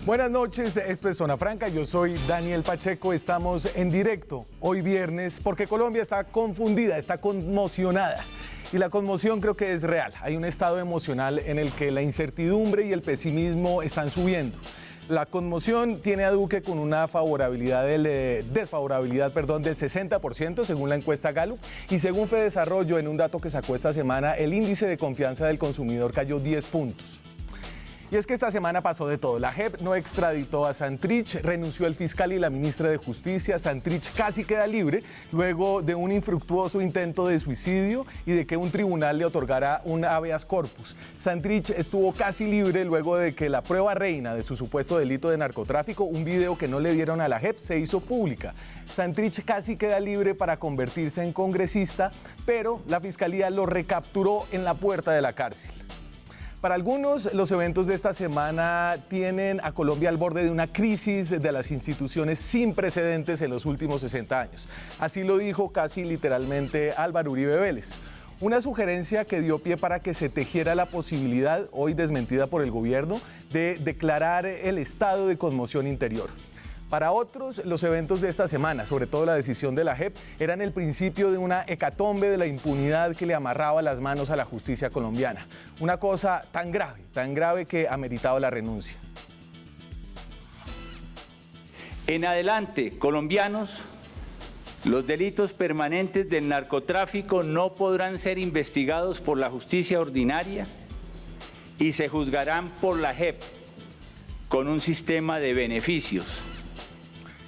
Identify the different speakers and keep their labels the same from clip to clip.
Speaker 1: Buenas noches, esto es Zona Franca, yo soy Daniel Pacheco, estamos en directo hoy viernes porque Colombia está confundida, está conmocionada. Y la conmoción creo que es real, hay un estado emocional en el que la incertidumbre y el pesimismo están subiendo. La conmoción tiene a Duque con una desfavorabilidad del 60% según la encuesta Gallup y según Fedesarrollo, en un dato que sacó esta semana, el índice de confianza del consumidor cayó 10 puntos. Y es que esta semana pasó de todo. La JEP no extraditó a Santrich, renunció el fiscal y la ministra de Justicia. Santrich casi queda libre luego de un infructuoso intento de suicidio y de que un tribunal le otorgara un habeas corpus. Santrich estuvo casi libre luego de que la prueba reina de su supuesto delito de narcotráfico, un video que no le dieron a la JEP, se hizo pública. Santrich casi queda libre para convertirse en congresista, pero la fiscalía lo recapturó en la puerta de la cárcel. Para algunos, los eventos de esta semana tienen a Colombia al borde de una crisis de las instituciones sin precedentes en los últimos 60 años. Así lo dijo casi literalmente Álvaro Uribe Vélez. Una sugerencia que dio pie para que se tejiera la posibilidad, hoy desmentida por el gobierno, de declarar el estado de conmoción interior. Para otros, los eventos de esta semana, sobre todo la decisión de la JEP, eran el principio de una hecatombe de la impunidad que le amarraba las manos a la justicia colombiana. Una cosa tan grave que ameritaba la renuncia.
Speaker 2: En adelante, colombianos, los delitos permanentes del narcotráfico no podrán ser investigados por la justicia ordinaria y se juzgarán por la JEP con un sistema de beneficios.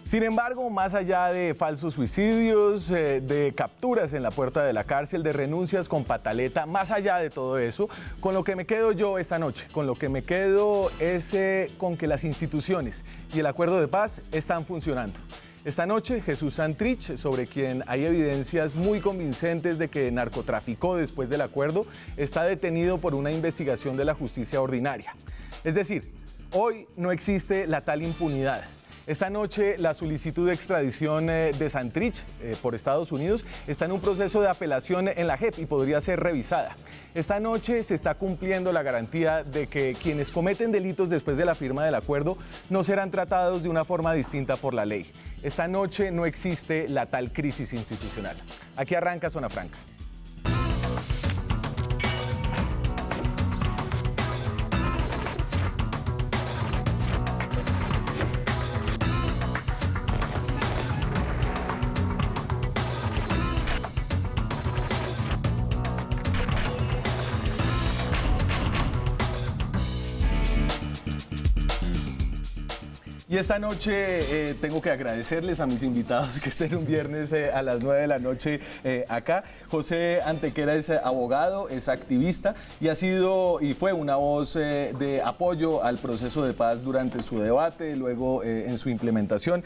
Speaker 1: Sin embargo, más allá de falsos suicidios, de capturas en la puerta de la cárcel, de renuncias con pataleta, más allá de todo eso, con lo que me quedo yo esta noche, con lo que me quedo es con que las instituciones y el acuerdo de paz están funcionando. Esta noche, Jesús Santrich, sobre quien hay evidencias muy convincentes de que narcotraficó después del acuerdo, está detenido por una investigación de la justicia ordinaria. Es decir, hoy no existe la tal impunidad. Esta noche la solicitud de extradición de Santrich por Estados Unidos está en un proceso de apelación en la JEP y podría ser revisada. Esta noche se está cumpliendo la garantía de que quienes cometen delitos después de la firma del acuerdo no serán tratados de una forma distinta por la ley. Esta noche no existe la tal crisis institucional. Aquí arranca Zona Franca. Y esta noche tengo que agradecerles a mis invitados que estén un viernes a las 9 de la noche acá. José Antequera es abogado, es activista y fue una voz de apoyo al proceso de paz durante su debate, luego en su implementación.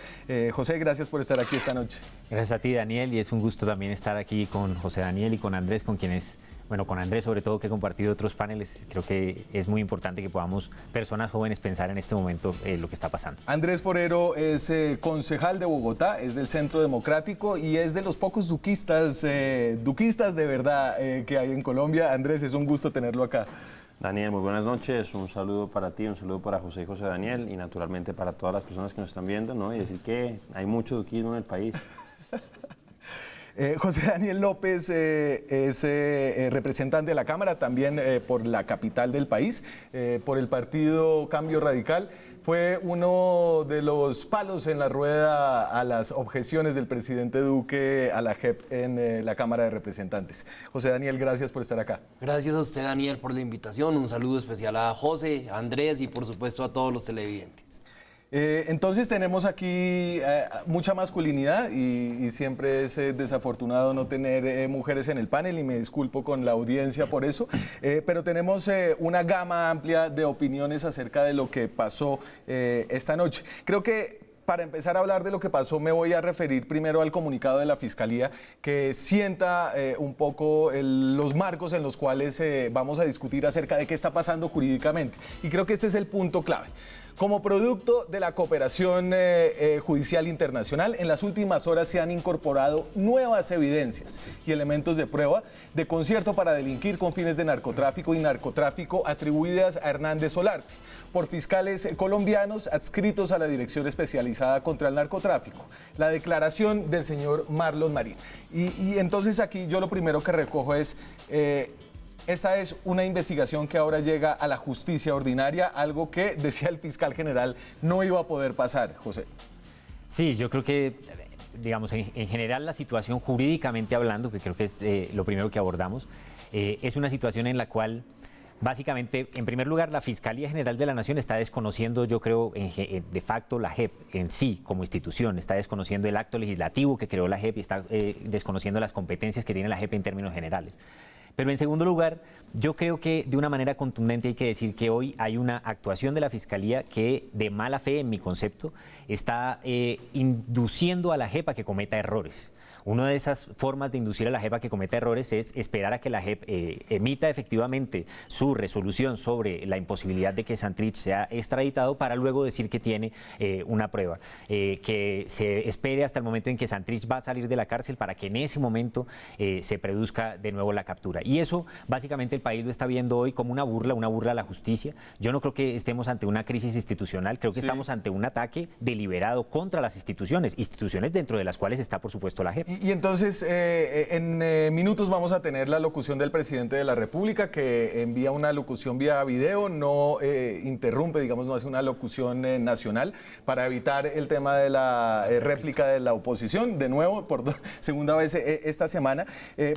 Speaker 1: José, gracias por estar aquí esta noche.
Speaker 3: Gracias a ti, Daniel, y es un gusto también estar aquí con José Daniel y con Andrés, con quienes... Bueno, con Andrés sobre todo, que he compartido otros paneles, creo que es muy importante que podamos, personas jóvenes, pensar en este momento lo que está pasando.
Speaker 1: Andrés Forero es concejal de Bogotá, es del Centro Democrático y es de los pocos duquistas de verdad que hay en Colombia. Andrés, es un gusto tenerlo acá.
Speaker 4: Daniel, muy buenas noches, un saludo para ti, un saludo para José y José Daniel y naturalmente para todas las personas que nos están viendo, ¿no? Y decir que hay mucho duquismo en el país.
Speaker 1: José Daniel López es representante de la Cámara, también por la capital del país, por el partido Cambio Radical. Fue uno de los palos en la rueda a las objeciones del presidente Duque a la JEP en la Cámara de Representantes. José Daniel, gracias por estar acá.
Speaker 5: Gracias a usted, Daniel, por la invitación. Un saludo especial a José, a Andrés y por supuesto a todos los televidentes.
Speaker 1: Entonces tenemos aquí mucha masculinidad y siempre es desafortunado no tener mujeres en el panel y me disculpo con la audiencia por eso, pero tenemos una gama amplia de opiniones acerca de lo que pasó esta noche. Creo que para empezar a hablar de lo que pasó me voy a referir primero al comunicado de la Fiscalía que sienta un poco los marcos en los cuales vamos a discutir acerca de qué está pasando jurídicamente y creo que este es el punto clave. Como producto de la cooperación judicial internacional, en las últimas horas se han incorporado nuevas evidencias y elementos de prueba de concierto para delinquir con fines de narcotráfico y narcotráfico atribuidas a Hernández Solarte por fiscales colombianos adscritos a la Dirección Especializada contra el Narcotráfico. La declaración del señor Marlon Marín. Y entonces aquí yo lo primero que recojo es... esta es una investigación que ahora llega a la justicia ordinaria, algo que, decía el fiscal general, no iba a poder pasar, José.
Speaker 3: Sí, yo creo que, digamos, en general la situación jurídicamente hablando, que creo que es lo primero que abordamos, es una situación en la cual, básicamente, en primer lugar, la Fiscalía General de la Nación está desconociendo, yo creo, de facto la JEP en sí como institución, está desconociendo el acto legislativo que creó la JEP y está desconociendo las competencias que tiene la JEP en términos generales. Pero en segundo lugar, yo creo que de una manera contundente hay que decir que hoy hay una actuación de la Fiscalía que, de mala fe, en mi concepto, está induciendo a la JEP a que cometa errores. Una de esas formas de inducir a la JEP a que cometa errores es esperar a que la JEP emita efectivamente su resolución sobre la imposibilidad de que Santrich sea extraditado para luego decir que tiene una prueba. Que se espere hasta el momento en que Santrich va a salir de la cárcel para que en ese momento se produzca de nuevo la captura. Y eso básicamente el país lo está viendo hoy como una burla a la justicia. Yo no creo que estemos ante una crisis institucional, creo que estamos ante un ataque deliberado contra las instituciones dentro de las cuales está por supuesto la JEP.
Speaker 1: Y entonces, en minutos vamos a tener la locución del presidente de la República, que envía una locución vía video, no interrumpe, digamos, no hace una locución nacional, para evitar el tema de la réplica de la oposición, de nuevo, por segunda vez esta semana.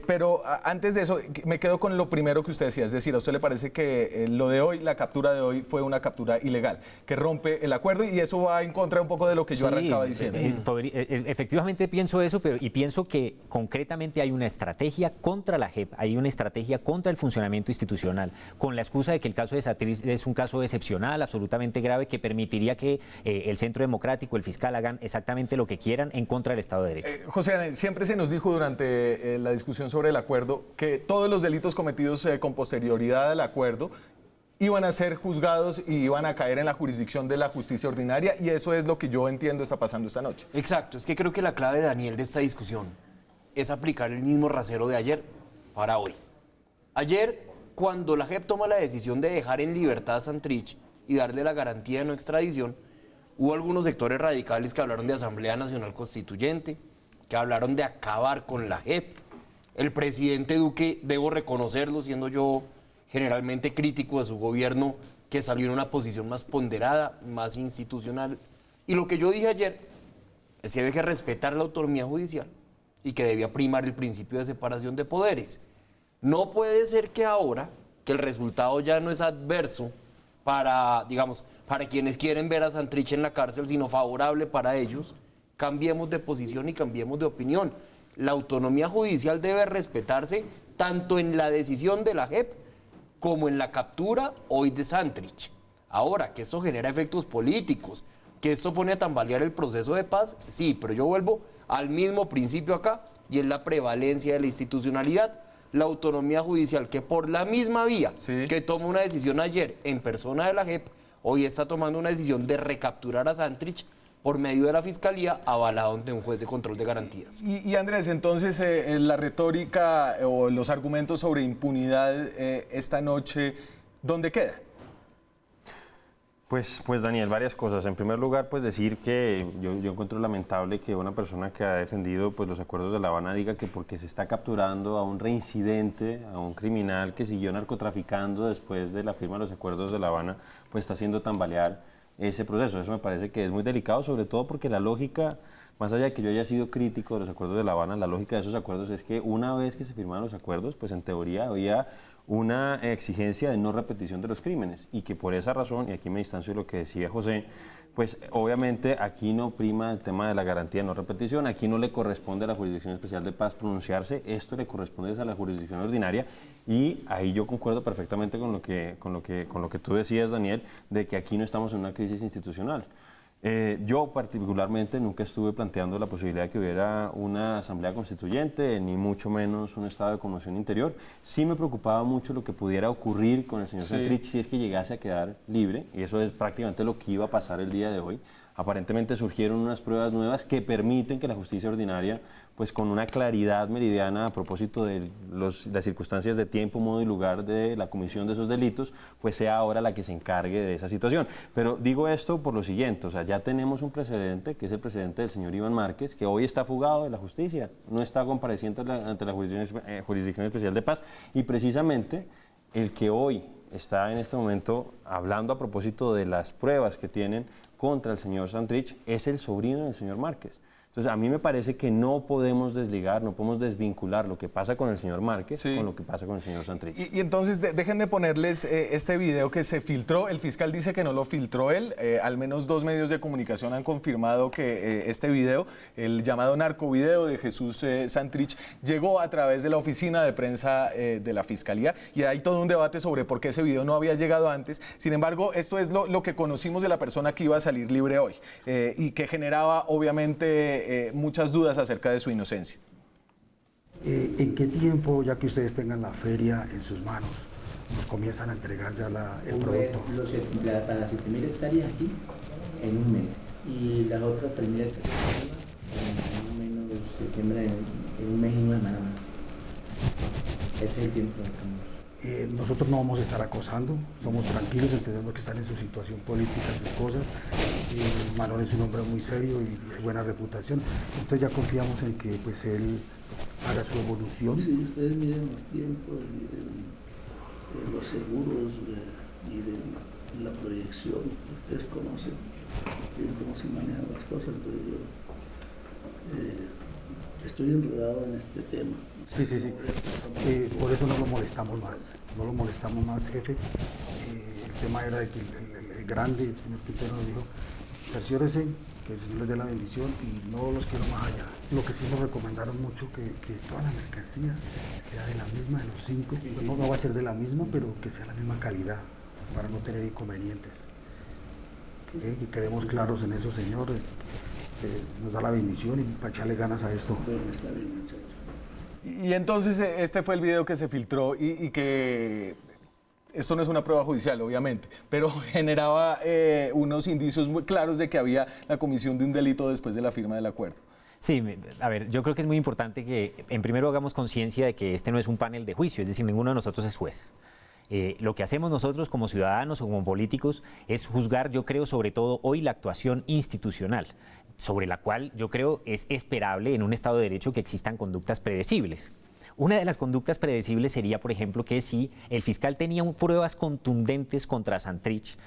Speaker 1: Pero antes de eso, me quedo con lo primero que usted decía, es decir, ¿a usted le parece que lo de hoy, la captura de hoy, fue una captura ilegal, que rompe el acuerdo, y eso va en contra un poco de lo que yo arrancaba diciendo?
Speaker 3: Efectivamente pienso eso, pero pienso que concretamente hay una estrategia contra la JEP, hay una estrategia contra el funcionamiento institucional, con la excusa de que el caso de Santrich es un caso excepcional, absolutamente grave, que permitiría que el Centro Democrático, el fiscal, hagan exactamente lo que quieran en contra del Estado de Derecho.
Speaker 1: José, siempre se nos dijo durante la discusión sobre el acuerdo que todos los delitos cometidos con posterioridad al acuerdo iban a ser juzgados y iban a caer en la jurisdicción de la justicia ordinaria, y eso es lo que yo entiendo está pasando esta noche.
Speaker 5: Exacto, es que creo que la clave, Daniel, de esta discusión es aplicar el mismo rasero de ayer para hoy. Ayer, cuando la JEP toma la decisión de dejar en libertad a Santrich y darle la garantía de no extradición, hubo algunos sectores radicales que hablaron de Asamblea Nacional Constituyente, que hablaron de acabar con la JEP. El presidente Duque, debo reconocerlo, siendo yo generalmente crítico de su gobierno, que salió en una posición más ponderada, más institucional. Y lo que yo dije ayer es que había que respetar la autonomía judicial y que debía primar el principio de separación de poderes. No puede ser que ahora, que el resultado ya no es adverso para, digamos, para quienes quieren ver a Santrich en la cárcel, sino favorable para ellos, cambiemos de posición y cambiemos de opinión. La autonomía judicial debe respetarse tanto en la decisión de la JEP como en la captura hoy de Santrich. Ahora, que esto genera efectos políticos, que esto pone a tambalear el proceso de paz, sí, pero yo vuelvo al mismo principio acá, y es la prevalencia de la institucionalidad, la autonomía judicial, que por la misma vía que tomó una decisión ayer en persona de la JEP, hoy está tomando una decisión de recapturar a Santrich por medio de la Fiscalía, avalado ante un juez de control de garantías.
Speaker 1: Y Andrés, entonces la retórica o los argumentos sobre impunidad esta noche, ¿dónde queda?
Speaker 4: Pues Daniel, varias cosas. En primer lugar, pues decir que yo encuentro lamentable que una persona que ha defendido pues, los acuerdos de La Habana diga que porque se está capturando a un reincidente, a un criminal que siguió narcotraficando después de la firma de los acuerdos de La Habana, pues está haciendo tambalear ese proceso. Eso me parece que es muy delicado, sobre todo porque la lógica, más allá de que yo haya sido crítico de los acuerdos de La Habana, la lógica de esos acuerdos es que una vez que se firmaron los acuerdos, pues en teoría había una exigencia de no repetición de los crímenes, y que por esa razón, y aquí me distancio de lo que decía José, pues obviamente aquí no prima el tema de la garantía de no repetición, aquí no le corresponde a la Jurisdicción Especial de Paz pronunciarse, esto le corresponde a la jurisdicción ordinaria, y ahí yo concuerdo perfectamente con lo que tú decías, Daniel, de que aquí no estamos en una crisis institucional. Yo particularmente nunca estuve planteando la posibilidad de que hubiera una asamblea constituyente, ni mucho menos un estado de conmoción interior. Sí me preocupaba mucho lo que pudiera ocurrir con el señor Santrich si es que llegase a quedar libre, y eso es prácticamente lo que iba a pasar el día de hoy. Aparentemente surgieron unas pruebas nuevas que permiten que la justicia ordinaria, pues con una claridad meridiana a propósito de las circunstancias de tiempo, modo y lugar de la comisión de esos delitos, pues sea ahora la que se encargue de esa situación. Pero digo esto por lo siguiente, o sea, ya tenemos un precedente, que es el precedente del señor Iván Márquez, que hoy está fugado de la justicia, no está compareciendo ante la Jurisdicción Especial de Paz, y precisamente el que hoy está en este momento hablando a propósito de las pruebas que tienen contra el señor Santrich es el sobrino del señor Márquez. Entonces, a mí me parece que no podemos desligar, no podemos desvincular lo que pasa con el señor Márquez con lo que pasa con el señor Santrich.
Speaker 1: Y entonces, dejen de ponerles este video que se filtró. El fiscal dice que no lo filtró él. Al menos 2 medios de comunicación han confirmado que este video, el llamado narcovideo de Jesús Santrich, llegó a través de la oficina de prensa de la Fiscalía. Y hay todo un debate sobre por qué ese video no había llegado antes. Sin embargo, esto es lo que conocimos de la persona que iba a salir libre hoy y que generaba, obviamente, muchas dudas acerca de su inocencia.
Speaker 6: ¿En qué tiempo, ya que ustedes tengan la feria en sus manos, nos comienzan a entregar ya el producto?
Speaker 7: Para las 7.000 hectáreas aquí, en un mes. Y las otras 3.000 hectáreas en más o menos septiembre, en un mes y una semana más. Ese es el tiempo que estamos.
Speaker 6: Nosotros no vamos a estar acosando, somos tranquilos, entendemos que están en su situación política, sus cosas. Manuel es un hombre muy serio y de buena reputación, entonces ya confiamos en que pues él haga su evolución.
Speaker 8: Sí, ustedes miren los tiempos, miren los seguros y de la proyección, ustedes conocen bien cómo se manejan las cosas, entonces yo estoy enredado en este tema.
Speaker 6: Sí. Por eso no lo molestamos más, jefe. El tema era de que el grande, el señor Quintero nos dijo, cerciórese que el Señor les dé la bendición y no los quiero más allá. Lo que sí nos recomendaron mucho que toda la mercancía sea de la misma, de los 5, no va a ser de la misma, pero que sea la misma calidad, para no tener inconvenientes. Que quedemos claros en eso, Señor, nos da la bendición y para echarle ganas a esto.
Speaker 8: Bueno, está bien, muchachos.
Speaker 1: Y entonces este fue el video que se filtró y que esto no es una prueba judicial, obviamente, pero generaba unos indicios muy claros de que había la comisión de un delito después de la firma del acuerdo.
Speaker 3: Sí, a ver, yo creo que es muy importante que en primero hagamos conciencia de que este no es un panel de juicio, es decir, ninguno de nosotros es juez. Lo que hacemos nosotros como ciudadanos o como políticos es juzgar, yo creo, sobre todo hoy la actuación institucional, sobre la cual yo creo es esperable en un Estado de Derecho que existan conductas predecibles. Una de las conductas predecibles sería, por ejemplo, que si el fiscal tenía pruebas contundentes contra Santrich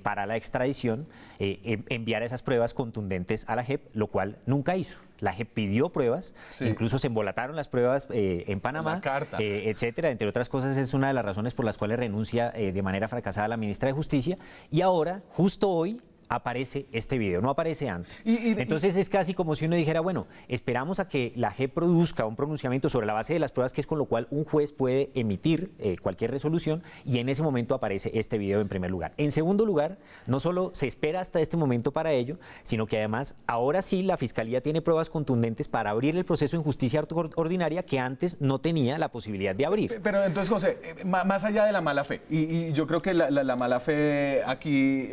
Speaker 3: para la extradición, enviara esas pruebas contundentes a la JEP, lo cual nunca hizo. La JEP pidió pruebas, incluso se embolataron las pruebas en Panamá, etcétera. Entre otras cosas, es una de las razones por las cuales renuncia de manera fracasada la ministra de Justicia. Y ahora, justo hoy, aparece este video, no aparece antes. Entonces es casi como si uno dijera, bueno, esperamos a que la JEP produzca un pronunciamiento sobre la base de las pruebas, que es con lo cual un juez puede emitir cualquier resolución, y en ese momento aparece este video en primer lugar. En segundo lugar, no solo se espera hasta este momento para ello, sino que además ahora sí la Fiscalía tiene pruebas contundentes para abrir el proceso en justicia ordinaria que antes no tenía la posibilidad de abrir.
Speaker 1: Pero entonces, José, más allá de la mala fe, y yo creo que la mala fe aquí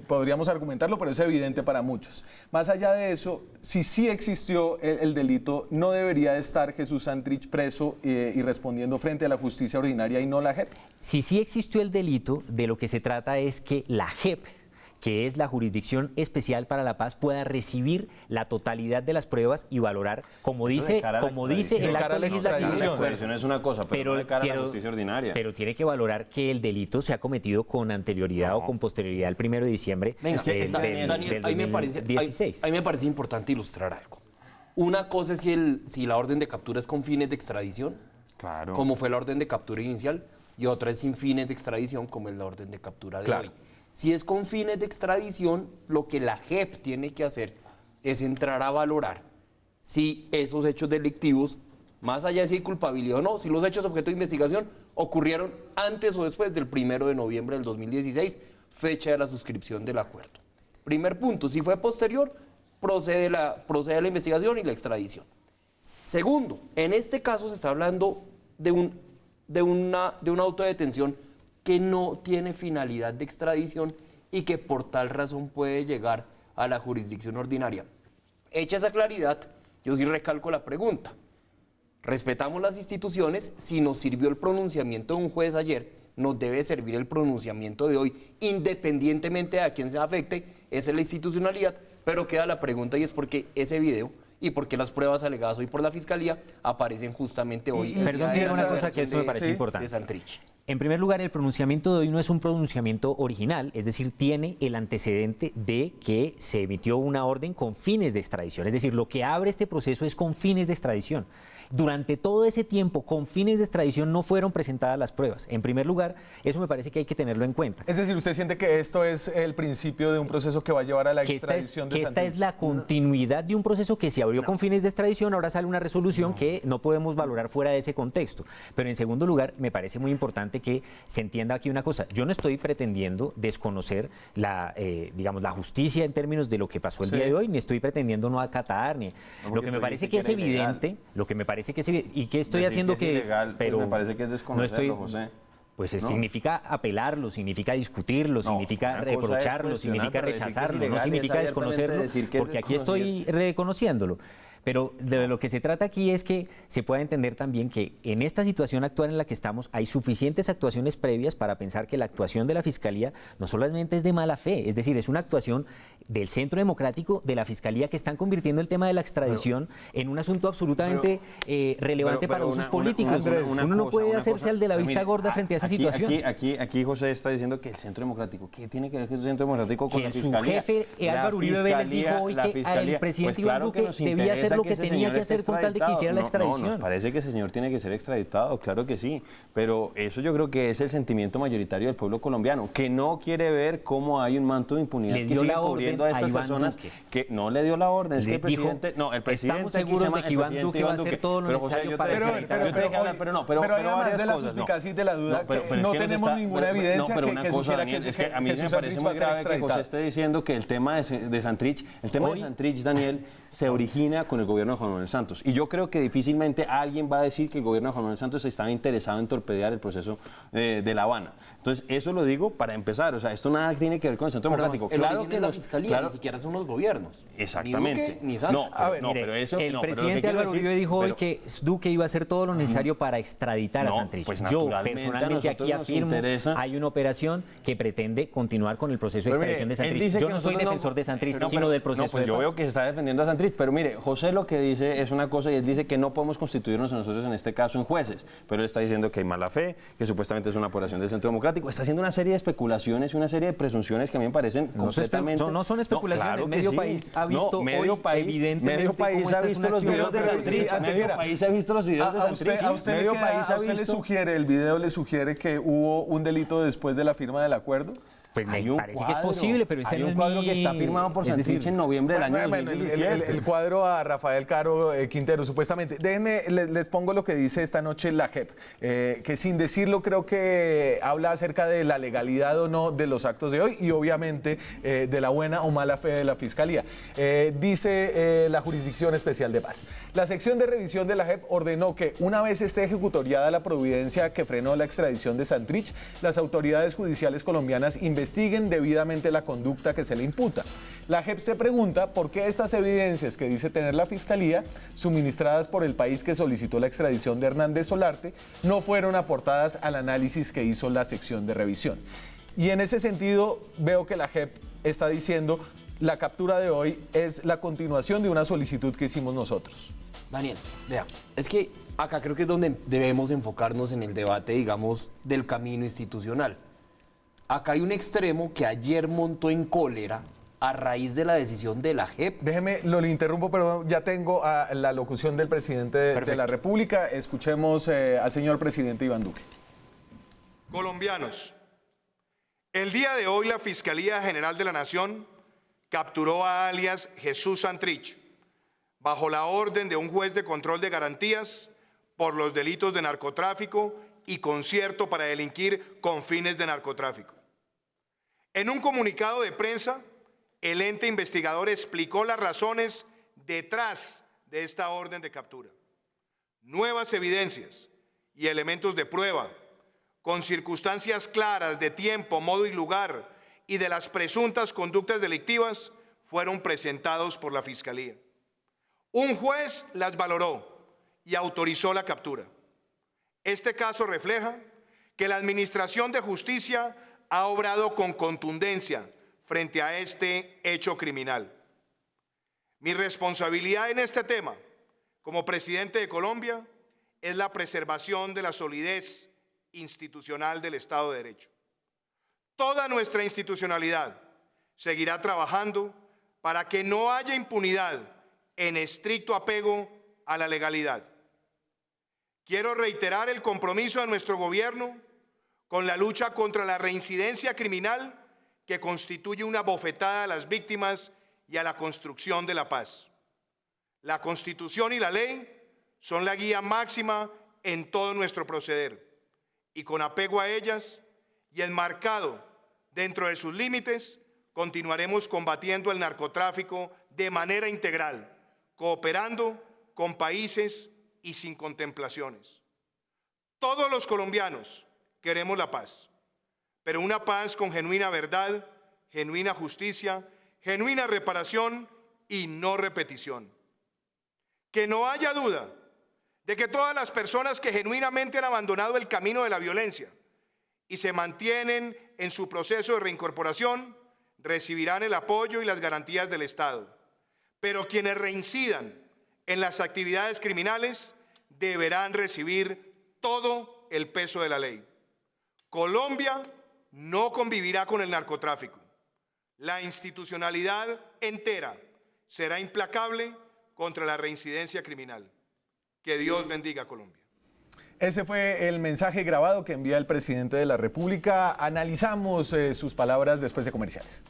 Speaker 1: podríamos argumentarlo, pero es evidente para muchos. Más allá de eso, si sí existió el delito, ¿no debería estar Jesús Santrich preso y respondiendo frente a la justicia ordinaria y no la JEP?
Speaker 3: Si sí existió el delito, de lo que se trata es que la JEP, que es la Jurisdicción Especial para la Paz, pueda recibir la totalidad de las pruebas y valorar, como dice el acto legislativo.
Speaker 4: La extradición es una cosa, pero no de cara a la justicia ordinaria.
Speaker 3: Pero tiene que valorar que el delito se ha cometido con anterioridad o con posterioridad al 1 de diciembre del 2016.
Speaker 5: Ahí me parece importante ilustrar algo. Una cosa es si la orden de captura es con fines de extradición, como fue la orden de captura inicial, y otra es sin fines de extradición, como es la orden de captura de hoy. Si es con fines de extradición, lo que la JEP tiene que hacer es entrar a valorar si esos hechos delictivos, más allá de si hay culpabilidad o no, si los hechos objeto de investigación ocurrieron antes o después del 1 de noviembre del 2016, fecha de la suscripción del acuerdo. Primer punto, si fue posterior, procede la investigación y la extradición. Segundo, en este caso se está hablando de una autodetención que no tiene finalidad de extradición y que por tal razón puede llegar a la jurisdicción ordinaria. Hecha esa claridad, yo sí recalco la pregunta. Respetamos las instituciones, si nos sirvió el pronunciamiento de un juez ayer, nos debe servir el pronunciamiento de hoy, independientemente de a quién se afecte, esa es la institucionalidad, pero queda la pregunta y es por qué ese video y por qué las pruebas alegadas hoy por la Fiscalía aparecen justamente hoy.
Speaker 3: Perdón, diga una cosa que eso me parece importante.
Speaker 5: De Santrich.
Speaker 3: En primer lugar, el pronunciamiento de hoy no es un pronunciamiento original, es decir, tiene el antecedente de que se emitió una orden con fines de extradición. Es decir, lo que abre este proceso es con fines de extradición. Durante todo ese tiempo, con fines de extradición, no fueron presentadas las pruebas. En primer lugar, eso me parece que hay que tenerlo en cuenta.
Speaker 1: Es decir, ¿usted siente que esto es el principio de un proceso que va a llevar a la extradición de Santrich?
Speaker 3: Esta es la continuidad de un proceso que se abrió con fines de extradición, ahora sale una resolución que no podemos valorar fuera de ese contexto. Pero en segundo lugar, me parece muy importante que se entienda aquí una cosa. Yo no estoy pretendiendo desconocer la justicia en términos de lo que pasó el día de hoy, ni estoy pretendiendo no acatar, ni lo que me parece que es evidente, y que estoy haciendo que
Speaker 4: ilegal,
Speaker 3: pero
Speaker 4: me parece que es desconocerlo, José.
Speaker 3: Pues
Speaker 4: ¿no?
Speaker 3: Significa apelarlo, significa discutirlo, significa reprocharlo, significa rechazarlo, no significa desconocerlo, porque aquí estoy reconociéndolo. Pero de lo que se trata aquí es que se pueda entender también que en esta situación actual en la que estamos hay suficientes actuaciones previas para pensar que la actuación de la Fiscalía no solamente es de mala fe, es decir, es una actuación del Centro Democrático, de la Fiscalía, que están convirtiendo el tema de la extradición en un asunto absolutamente relevante para usos políticos. Uno no puede hacerse al de la vista gorda frente a esa situación.
Speaker 4: Aquí José está diciendo que el Centro Democrático, ¿qué tiene que ver el Centro Democrático con la Fiscalía?
Speaker 3: Que su jefe, Álvaro Uribe Vélez, dijo hoy que el presidente Iván Duque debía hacer lo que tenía que hacer con tal de que hiciera la extradición.
Speaker 4: No, nos parece que ese señor tiene que ser extraditado, claro que sí, pero eso yo creo que es el sentimiento mayoritario del pueblo colombiano, que no quiere ver cómo hay un manto de impunidad que sigue cubriendo a estas personas, que no le dio la orden, es que el presidente,
Speaker 3: estamos seguros de que Iván Duque va a hacer todo lo necesario para extraditar.
Speaker 1: Pero además de la suspicacia y de la duda, no tenemos ninguna evidencia que sugiera que
Speaker 4: es que a mí me parece muy grave que José esté diciendo que el tema de Santrich, Daniel, se origina con el gobierno de Juan Manuel Santos. Y yo creo que difícilmente alguien va a decir que el gobierno de Juan Manuel Santos estaba interesado en torpedear el proceso de La Habana. Entonces, eso lo digo para empezar. O sea, esto nada tiene que ver con el Centro Democrático.
Speaker 5: Claro que la Fiscalía, ni siquiera son los gobiernos.
Speaker 4: Exactamente.
Speaker 5: Ni Duque, ni Santos.
Speaker 3: El presidente Álvaro Uribe dijo hoy que Duque iba a hacer todo lo necesario para extraditar a Santrich.
Speaker 4: Pues
Speaker 3: yo personalmente aquí afirmo, hay una operación que pretende continuar con el proceso de extradición de Santrich. Yo no soy defensor de Santrich, sino del proceso de paz.
Speaker 4: Yo veo que se está defendiendo a Santrich, pero mire, José lo que dice es una cosa y él dice que no podemos constituirnos nosotros en este caso en jueces, pero él está diciendo que hay mala fe, que supuestamente es una operación del Centro Democrático, está haciendo una serie de especulaciones y una serie de presunciones que a mí me parecen completamente...
Speaker 3: No son especulaciones, el medio país ha visto
Speaker 4: medio país ha visto los videos de Santrich, medio país ha visto los videos de Santrich,
Speaker 1: ¿A usted le sugiere, el video le sugiere que hubo un delito después de la firma del acuerdo?
Speaker 3: Pues me parece que es posible, pero ese no es
Speaker 4: cuadro que está firmado por Santrich en noviembre del año 2017.
Speaker 1: El cuadro a Rafael Caro Quintero, supuestamente. Déjenme, les pongo lo que dice esta noche la JEP, que sin decirlo creo que habla acerca de la legalidad o no de los actos de hoy y obviamente de la buena o mala fe de la Fiscalía. Dice la Jurisdicción Especial de Paz. La sección de revisión de la JEP ordenó que una vez esté ejecutoriada la providencia que frenó la extradición de Santrich, las autoridades judiciales colombianas investiguen debidamente la conducta que se le imputa. La JEP se pregunta por qué estas evidencias que dice tener la Fiscalía, suministradas por el país que solicitó la extradición de Hernández Solarte, no fueron aportadas al análisis que hizo la sección de revisión. Y en ese sentido veo que la JEP está diciendo la captura de hoy es la continuación de una solicitud que hicimos nosotros.
Speaker 5: Daniel, vea, es que acá creo que es donde debemos enfocarnos en el debate, digamos, del camino institucional. Acá hay un extremo que ayer montó en cólera a raíz de la decisión de la JEP.
Speaker 1: Déjeme, lo interrumpo, pero ya tengo a la locución del presidente de la República. Escuchemos al señor presidente Iván Duque.
Speaker 9: Colombianos, el día de hoy la Fiscalía General de la Nación capturó a alias Jesús Santrich bajo la orden de un juez de control de garantías por los delitos de narcotráfico y concierto para delinquir con fines de narcotráfico. En un comunicado de prensa, el ente investigador explicó las razones detrás de esta orden de captura. Nuevas evidencias y elementos de prueba, con circunstancias claras de tiempo, modo y lugar y de las presuntas conductas delictivas, fueron presentados por la Fiscalía. Un juez las valoró y autorizó la captura. Este caso refleja que la Administración de Justicia ha obrado con contundencia frente a este hecho criminal. Mi responsabilidad en este tema, como presidente de Colombia, es la preservación de la solidez institucional del Estado de Derecho. Toda nuestra institucionalidad seguirá trabajando para que no haya impunidad en estricto apego a la legalidad. Quiero reiterar el compromiso de nuestro gobierno con la lucha contra la reincidencia criminal, que constituye una bofetada a las víctimas y a la construcción de la paz. La Constitución y la ley son la guía máxima en todo nuestro proceder, y con apego a ellas y enmarcado dentro de sus límites, continuaremos combatiendo el narcotráfico de manera integral, cooperando con países y sin contemplaciones. Todos los colombianos queremos la paz, pero una paz con genuina verdad, genuina justicia, genuina reparación y no repetición. Que no haya duda de que todas las personas que genuinamente han abandonado el camino de la violencia y se mantienen en su proceso de reincorporación recibirán el apoyo y las garantías del Estado. Pero quienes reincidan en las actividades criminales deberán recibir todo el peso de la ley. Colombia no convivirá con el narcotráfico. La institucionalidad entera será implacable contra la reincidencia criminal. Que Dios bendiga a Colombia.
Speaker 1: Ese fue el mensaje grabado que envía el presidente de la República. Analizamos sus palabras después de comerciales.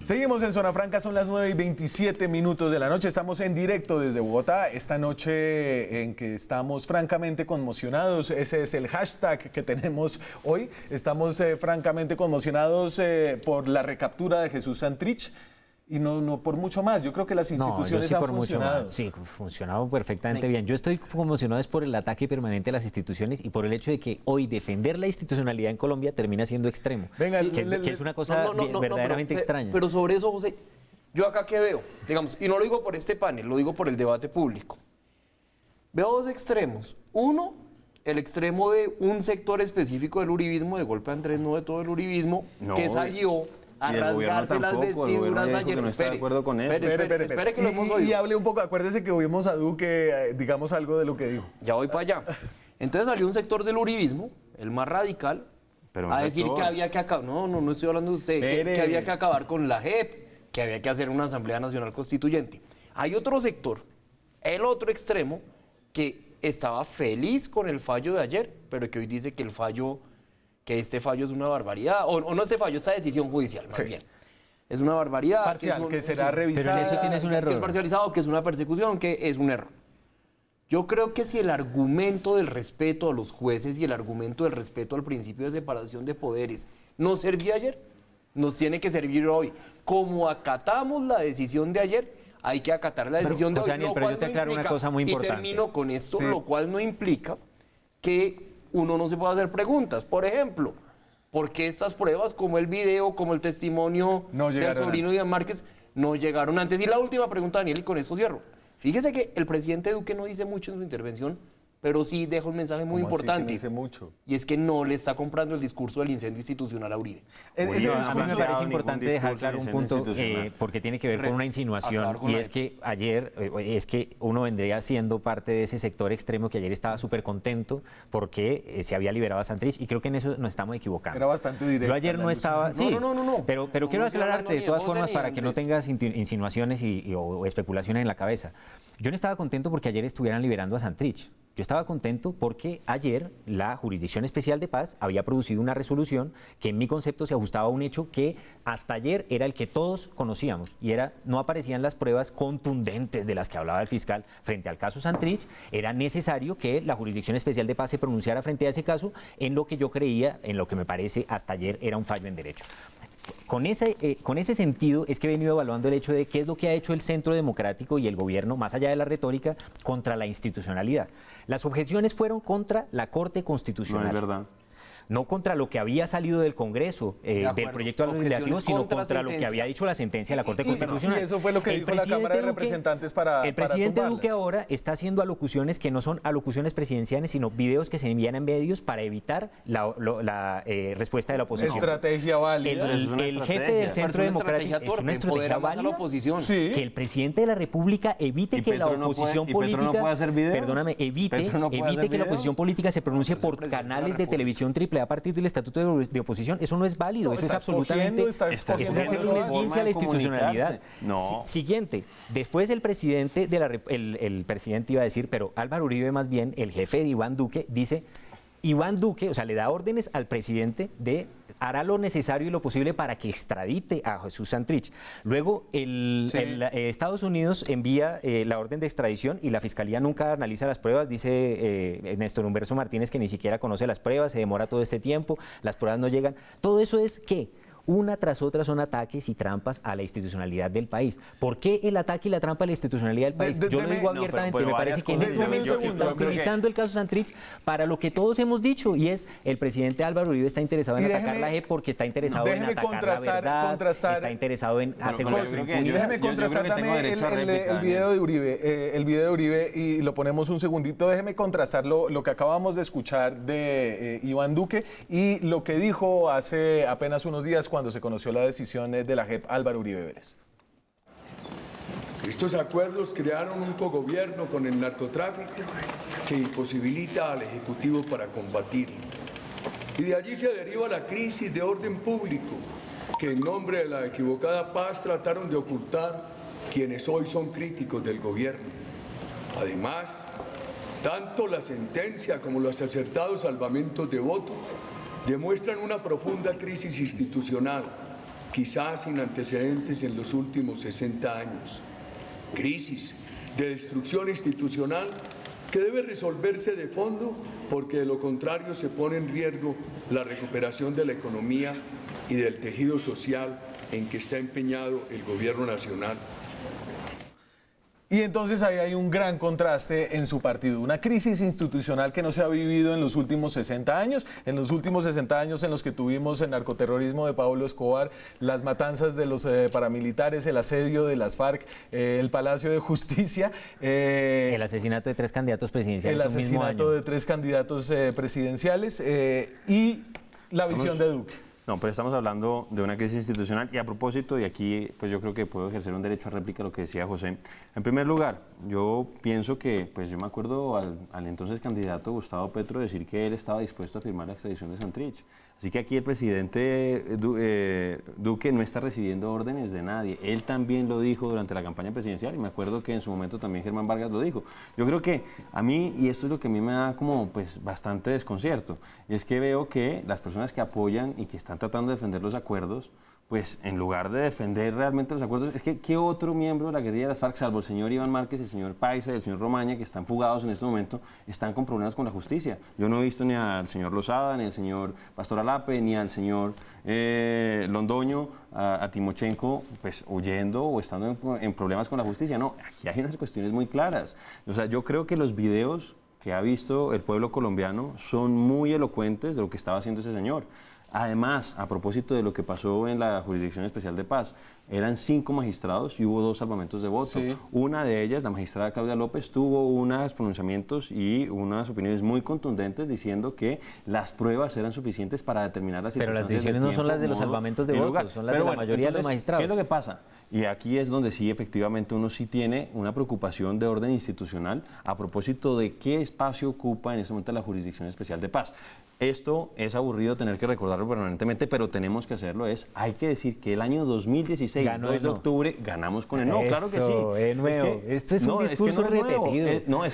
Speaker 1: Seguimos en Zona Franca, son las 9:27 de la noche. Estamos en directo desde Bogotá. Esta noche en que estamos francamente conmocionados, ese es el hashtag que tenemos hoy. Estamos francamente conmocionados por la recaptura de Jesús Santrich. Y no por mucho más. Yo creo que las instituciones han funcionado.
Speaker 3: Sí, funcionado perfectamente bien. Yo estoy conmocionado es por el ataque permanente a las instituciones y por el hecho de que hoy defender la institucionalidad en Colombia termina siendo extremo.
Speaker 1: Venga,
Speaker 3: que es una cosa verdaderamente extraña.
Speaker 5: Pero sobre eso, José, yo acá que veo, digamos, y no lo digo por este panel, lo digo por el debate público. Veo dos extremos. Uno, el extremo de un sector específico del uribismo, de golpe Andrés, no de todo el uribismo, que salió a rasgarse las vestiduras ayer.
Speaker 4: No está de acuerdo con él.
Speaker 5: Espere que lo hemos oído.
Speaker 1: Y hable un poco, acuérdese que oímos a Duque, digamos algo de lo que dijo.
Speaker 5: Ya voy para allá. Entonces salió un sector del uribismo, el más radical, a decir que había que acabar. No estoy hablando de usted. Que había que acabar con la JEP, que había que hacer una Asamblea Nacional Constituyente. Hay otro sector, el otro extremo, que estaba feliz con el fallo de ayer, pero que hoy dice que este fallo es una barbaridad, o no este fallo, esta decisión judicial, más bien. Es una barbaridad.
Speaker 1: Parcial, que será revisada.
Speaker 3: Pero en eso tienes un error.
Speaker 5: Que es parcializado, que es una persecución, que es un error. Yo creo que si el argumento del respeto a los jueces y el argumento del respeto al principio de separación de poderes no servía ayer, nos tiene que servir hoy. Como acatamos la decisión de ayer, hay que acatar la decisión de hoy.
Speaker 3: Daniel, pero yo te aclaro una cosa muy importante.
Speaker 5: Y termino con esto, lo cual no implica que uno no se puede hacer preguntas. Por ejemplo, ¿por qué estas pruebas, como el video, como el testimonio del sobrino de Iván Márquez, no llegaron antes? Y la última pregunta, Daniel, y con esto cierro. Fíjese que el presidente Duque no dice mucho en su intervención, pero sí deja un mensaje muy importante.
Speaker 1: Dice mucho.
Speaker 5: Y es que no le está comprando el discurso del incendio institucional a Uribe.
Speaker 3: A mí me parece importante dejar claro un punto, porque tiene que ver con una insinuación, y es que ayer, uno vendría siendo parte de ese sector extremo que ayer estaba súper contento porque se había liberado a Santrich, y creo que en eso nos estamos equivocando.
Speaker 1: Era bastante directo.
Speaker 3: Yo ayer no estaba... Sí,
Speaker 5: no.
Speaker 3: Pero quiero aclararte de todas formas para que no tengas insinuaciones o especulaciones en la cabeza. Yo no estaba contento porque ayer estuvieran liberando a Santrich. Yo estaba contento porque ayer la Jurisdicción Especial de Paz había producido una resolución que en mi concepto se ajustaba a un hecho que hasta ayer era el que todos conocíamos y no aparecían las pruebas contundentes de las que hablaba el fiscal frente al caso Santrich. Era necesario que la Jurisdicción Especial de Paz se pronunciara frente a ese caso en lo que yo creía, en lo que me parece hasta ayer era un fallo en derecho. Con ese sentido es que he venido evaluando el hecho de qué es lo que ha hecho el Centro Democrático y el gobierno, más allá de la retórica, contra la institucionalidad. Las objeciones fueron contra la Corte Constitucional.
Speaker 4: No es verdad.
Speaker 3: No contra lo que había salido del Congreso, del proyecto legislativo, sino contra lo que había dicho la sentencia de la Corte Constitucional.
Speaker 1: Y eso fue lo que dijo la Cámara de Representantes para
Speaker 3: el presidente
Speaker 1: tumbarlas.
Speaker 3: Duque ahora está haciendo alocuciones que no son alocuciones presidenciales, sino videos que se envían en medios para evitar la respuesta de la oposición.
Speaker 1: Estrategia válida.
Speaker 3: El jefe del Centro Democrático es una estrategia válida.
Speaker 1: Sí.
Speaker 3: Que el presidente de la República evite que la oposición política, perdóname, evite que la oposición política se pronuncie por canales de televisión triple a partir del estatuto de oposición. Eso no es válido, eso es absolutamente, eso es hacerle un esguince a la institucionalidad.
Speaker 4: No.
Speaker 3: Siguiente, después el presidente el presidente iba a decir, pero Álvaro Uribe más bien, el jefe de Iván Duque, dice, Iván Duque, o sea, le da órdenes al presidente hará lo necesario y lo posible para que extradite a Jesús Santrich. Luego, Estados Unidos envía la orden de extradición y la Fiscalía nunca analiza las pruebas. Dice Néstor Humberto Martínez que ni siquiera conoce las pruebas, se demora todo este tiempo, las pruebas no llegan. Todo eso es ¿qué? Una tras otra son ataques y trampas a la institucionalidad del país. ¿Por qué el ataque y la trampa a la institucionalidad del país? Yo lo digo abiertamente, me parece que en este momento se está utilizando el caso Santrich para lo que todos hemos dicho, y es el presidente Álvaro Uribe está interesado en atacar la JEP porque está interesado en atacar la verdad, está interesado en asegurar su impunidad.
Speaker 1: Déjeme contrastar también el video de Uribe, y lo ponemos un segundito. Déjeme contrastar lo que acabamos de escuchar de Iván Duque y lo que dijo hace apenas unos días cuando se conoció la decisión de la JEP Álvaro Uribe Vélez.
Speaker 10: Estos acuerdos crearon un cogobierno con el narcotráfico que imposibilita al Ejecutivo para combatirlo. Y de allí se deriva la crisis de orden público que en nombre de la equivocada paz trataron de ocultar quienes hoy son críticos del gobierno. Además, tanto la sentencia como los acertados salvamentos de votos demuestran una profunda crisis institucional, quizás sin antecedentes en los últimos 60 años. Crisis de destrucción institucional que debe resolverse de fondo porque de lo contrario se pone en riesgo la recuperación de la economía y del tejido social en que está empeñado el gobierno nacional.
Speaker 1: Y entonces ahí hay un gran contraste en su partido, una crisis institucional que no se ha vivido en los últimos 60 años, en los últimos 60 años en los que tuvimos el narcoterrorismo de Pablo Escobar, las matanzas de los paramilitares, el asedio de las FARC, el Palacio de Justicia.
Speaker 3: El asesinato de 3 candidatos presidenciales.
Speaker 1: El asesinato de 3 candidatos presidenciales y la visión de Duque.
Speaker 4: No, pero estamos hablando de una crisis institucional y a propósito, y aquí pues yo creo que puedo ejercer un derecho a réplica a lo que decía José. En primer lugar, yo pienso que, pues yo me acuerdo al entonces candidato Gustavo Petro decir que él estaba dispuesto a firmar la extradición de Santrich. Así que aquí el presidente Duque no está recibiendo órdenes de nadie. Él también lo dijo durante la campaña presidencial y me acuerdo que en su momento también Germán Vargas lo dijo. Yo creo que a mí, y esto es lo que a mí me da como pues bastante desconcierto, es que veo que las personas que apoyan y que están tratando de defender los acuerdos, pues en lugar de defender realmente los acuerdos, es que ¿qué otro miembro de la guerrilla de las FARC, salvo el señor Iván Márquez, el señor Paisa y el señor Romaña, que están fugados en este momento, están con problemas con la justicia? Yo no he visto ni al señor Lozada, ni al señor Pastor Alape, ni al señor Londoño, a Timochenko, pues huyendo o estando en problemas con la justicia. No, aquí hay unas cuestiones muy claras. O sea, yo creo que los videos que ha visto el pueblo colombiano son muy elocuentes de lo que estaba haciendo ese señor. Además, a propósito de lo que pasó en la Jurisdicción Especial de Paz, eran 5 magistrados y hubo 2 salvamentos de voto. Sí. Una de ellas, la magistrada Claudia López, tuvo unos pronunciamientos y unas opiniones muy contundentes diciendo que las pruebas eran suficientes para determinar las circunstancias.
Speaker 3: Pero las decisiones no son las de los salvamentos de votos, son las de la mayoría de los magistrados.
Speaker 4: ¿Qué es lo que pasa? Y aquí es donde sí, efectivamente, uno sí tiene una preocupación de orden institucional a propósito de qué espacio ocupa en este momento la Jurisdicción Especial de Paz. Esto es aburrido tener que recordarlo permanentemente, pero tenemos que hacerlo. Hay que decir que el año 2016,
Speaker 3: Ganó
Speaker 4: 2 de octubre, ganamos con el no. Claro que sí.
Speaker 3: Eso, es nuevo. Esto es un discurso repetido.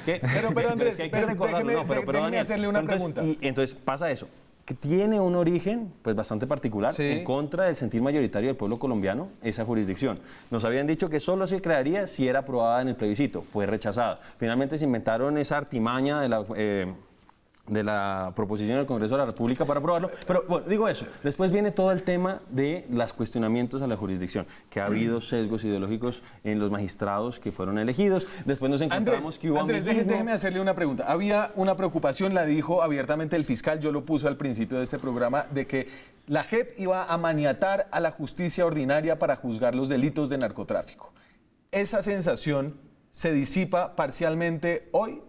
Speaker 1: Pero Andrés, déjeme hacerle una pregunta.
Speaker 4: Y entonces pasa eso, que tiene un origen pues bastante particular, en contra del sentir mayoritario del pueblo colombiano, esa jurisdicción. Nos habían dicho que solo se crearía si era aprobada en el plebiscito, fue rechazada. Finalmente se inventaron esa artimaña de la proposición del Congreso de la República para aprobarlo, pero bueno, digo eso, después viene todo el tema de los cuestionamientos a la jurisdicción, que ha habido sesgos ideológicos en los magistrados que fueron elegidos, después nos encontramos que hubo...
Speaker 1: Andrés, déjeme hacerle una pregunta. Había una preocupación, la dijo abiertamente el fiscal, yo lo puse al principio de este programa, de que la JEP iba a maniatar a la justicia ordinaria para juzgar los delitos de narcotráfico. ¿Esa sensación se disipa parcialmente hoy?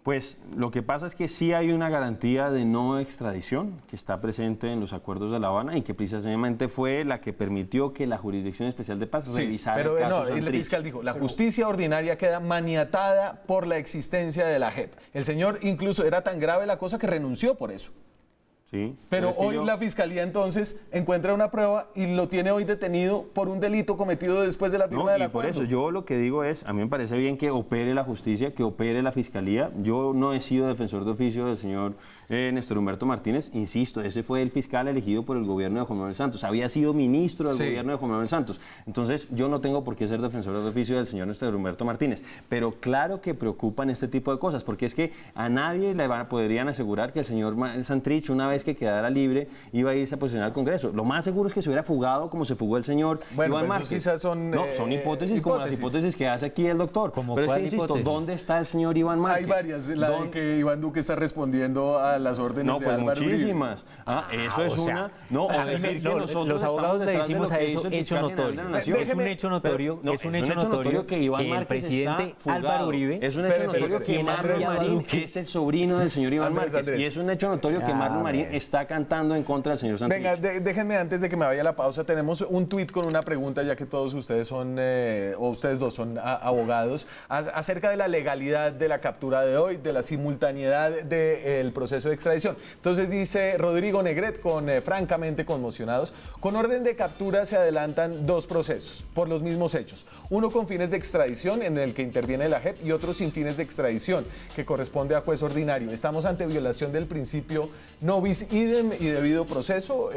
Speaker 4: Pues lo que pasa es que sí hay una garantía de no extradición que está presente en los acuerdos de La Habana y que precisamente fue la que permitió que la Jurisdicción Especial de Paz revisara el caso Santrich.
Speaker 1: El fiscal dijo, la justicia ordinaria queda maniatada por la existencia de la JEP. El señor incluso era tan grave la cosa que renunció por eso.
Speaker 4: Sí,
Speaker 1: pero hoy la fiscalía entonces encuentra una prueba y lo tiene hoy detenido por un delito cometido después de la firma del acuerdo.
Speaker 4: Por eso yo lo que digo es, a mí me parece bien que opere la justicia, que opere la fiscalía. Yo no he sido defensor de oficio del señor Néstor Humberto Martínez, insisto, ese fue el fiscal elegido por el gobierno de Juan Manuel Santos, había sido ministro del gobierno de Juan Manuel Santos. Entonces yo no tengo por qué ser defensor de oficio del señor Néstor Humberto Martínez, pero claro que preocupan este tipo de cosas, porque es que a nadie le podrían asegurar que el señor Santrich, una vez que quedara libre, iba a irse a posicionar al Congreso. Lo más seguro es que se hubiera fugado como se fugó el señor Iván Márquez.
Speaker 1: Quizás son
Speaker 4: hipótesis como las hipótesis que hace aquí el doctor. Pero es que, insisto, ¿dónde está el señor Iván Márquez?
Speaker 1: Hay varias. La de que Iván Duque está respondiendo a las órdenes de Álvaro Uribe.
Speaker 4: Muchísimas. Eso es una...
Speaker 3: los abogados le decimos a eso hecho notorio. Es un hecho notorio, que el presidente Álvaro Uribe...
Speaker 4: Es un hecho notorio que Marlon Marín es el sobrino del señor Iván Márquez. Y es un hecho notorio que Marlon Marín está cantando en contra del señor Santrich.
Speaker 1: Venga, déjenme antes de que me vaya a la pausa, tenemos un tuit con una pregunta, ya que todos ustedes son, o ustedes dos son abogados, acerca de la legalidad de la captura de hoy, de la simultaneidad del proceso de extradición. Entonces dice Rodrigo Negret, francamente conmocionados, con orden de captura se adelantan dos procesos por los mismos hechos. Uno con fines de extradición, en el que interviene la JEP, y otro sin fines de extradición, que corresponde a juez ordinario. Estamos ante violación del principio no bis idem y debido proceso,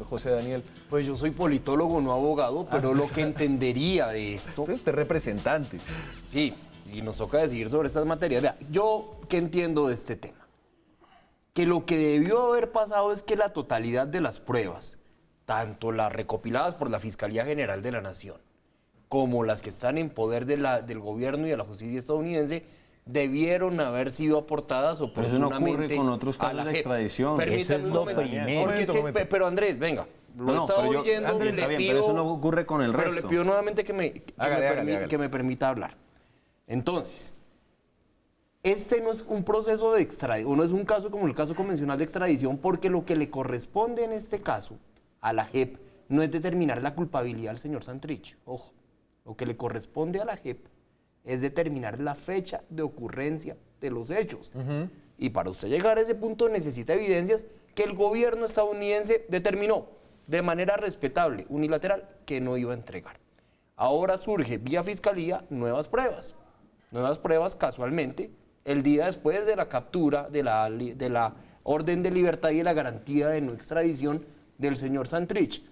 Speaker 1: José Daniel.
Speaker 5: Pues yo soy politólogo, no abogado, pero lo que entendería de esto...
Speaker 1: Usted es representante.
Speaker 5: Sí, y nos toca decidir sobre estas materias. Vea, yo, ¿qué entiendo de este tema? Que lo que debió haber pasado es que la totalidad de las pruebas, tanto las recopiladas por la Fiscalía General de la Nación, como las que están en poder del gobierno y de la justicia estadounidense, debieron haber sido aportadas oportunamente.
Speaker 4: Pero eso no ocurre con otros casos de extradición.
Speaker 3: Eso es lo primero.
Speaker 5: Pero Andrés, venga, lo estaba oyendo,
Speaker 4: Andrés,
Speaker 5: le pido,
Speaker 4: pero eso no ocurre con el resto.
Speaker 5: Pero le pido nuevamente que me permita hablar. Entonces, este no es un proceso de extradición, no es un caso como el caso convencional de extradición, porque lo que le corresponde en este caso a la JEP no es determinar la culpabilidad del señor Santrich. Ojo, lo que le corresponde a la JEP es determinar la fecha de ocurrencia de los hechos. Y para usted llegar a ese punto necesita evidencias que el gobierno estadounidense determinó de manera respetable, unilateral, que no iba a entregar. Ahora surge vía fiscalía nuevas pruebas casualmente el día después de la captura de la orden de libertad y de la garantía de no extradición del señor Santrich.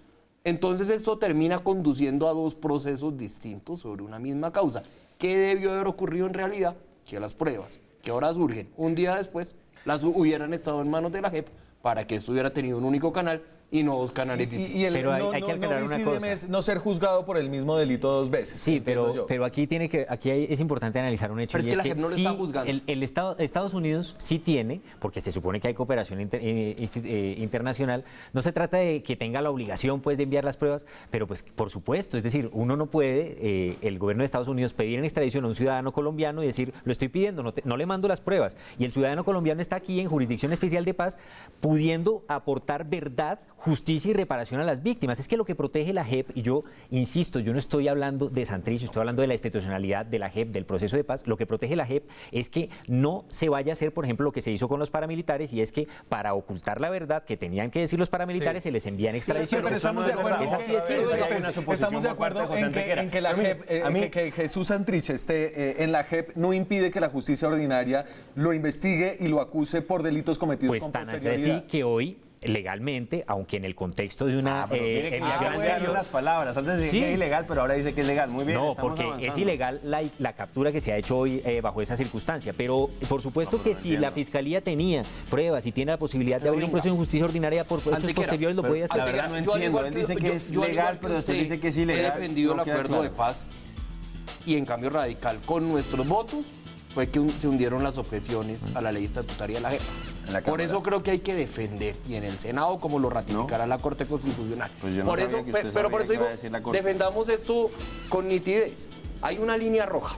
Speaker 5: Entonces esto termina conduciendo a dos procesos distintos sobre una misma causa. ¿Qué debió haber ocurrido en realidad? Que las pruebas que ahora surgen un día después las hubieran estado en manos de la JEP para que esto hubiera tenido un único canal y no dos canales distintos.
Speaker 3: Pero hay que aclarar una cosa.
Speaker 1: Es no ser juzgado por el mismo delito dos veces.
Speaker 3: Sí, pero aquí es importante analizar un hecho.
Speaker 5: Pero es que la JEP no lo está juzgando.
Speaker 3: Estados Unidos sí tiene, porque se supone que hay cooperación internacional, no se trata de que tenga la obligación pues de enviar las pruebas, pero pues por supuesto, es decir, uno no puede, el gobierno de Estados Unidos pedir en extradición a un ciudadano colombiano y decir, lo estoy pidiendo, no le mando las pruebas, y el ciudadano colombiano está aquí en Jurisdicción Especial de Paz pudiendo aportar verdad justicia y reparación a las víctimas. Es que lo que protege la JEP, y yo insisto, yo no estoy hablando de Santrich, estoy hablando de la institucionalidad de la JEP, del proceso de paz. Lo que protege la JEP es que no se vaya a hacer, por ejemplo, lo que se hizo con los paramilitares, y es que para ocultar la verdad que tenían que decir los paramilitares, se les envía en extradición.
Speaker 1: Pero estamos de acuerdo.
Speaker 3: Es así de simple.
Speaker 1: Estamos de acuerdo en que la JEP, que Jesús Santrich esté en la JEP no impide que la justicia ordinaria lo investigue y lo acuse por delitos cometidos
Speaker 3: pues
Speaker 1: con
Speaker 3: tan así
Speaker 1: posterioridad.
Speaker 3: que hoy, legalmente, aunque en el contexto de una emisión
Speaker 4: de las palabras. Antes decía
Speaker 3: Sí.
Speaker 4: que es ilegal, pero ahora dice que es legal. Muy bien.
Speaker 3: No,
Speaker 4: estamos
Speaker 3: porque
Speaker 4: avanzando.
Speaker 3: es ilegal la captura que se ha hecho hoy bajo esa circunstancia. Pero por supuesto que si la Fiscalía tenía pruebas y tiene la posibilidad de abrir un proceso de justicia ordinaria por hechos posteriores, lo puede hacer.
Speaker 4: La verdad no entiendo. Él dice que es legal, pero usted dice que es ilegal.
Speaker 5: He defendido
Speaker 4: No
Speaker 5: el
Speaker 4: queda
Speaker 5: acuerdo de
Speaker 4: claro.
Speaker 5: paz y en cambio Radical con nuestros votos fue que se hundieron las objeciones a la ley estatutaria de la JEP. Por eso creo que hay que defender, y en el Senado como lo ratificará la Corte Constitucional.
Speaker 4: Pues yo no
Speaker 5: por
Speaker 4: sabía
Speaker 5: eso,
Speaker 4: que usted
Speaker 5: pero por
Speaker 4: sabía
Speaker 5: eso
Speaker 4: que iba
Speaker 5: digo,
Speaker 4: a decir la Corte.
Speaker 5: defendamos esto con nitidez. Hay una línea roja,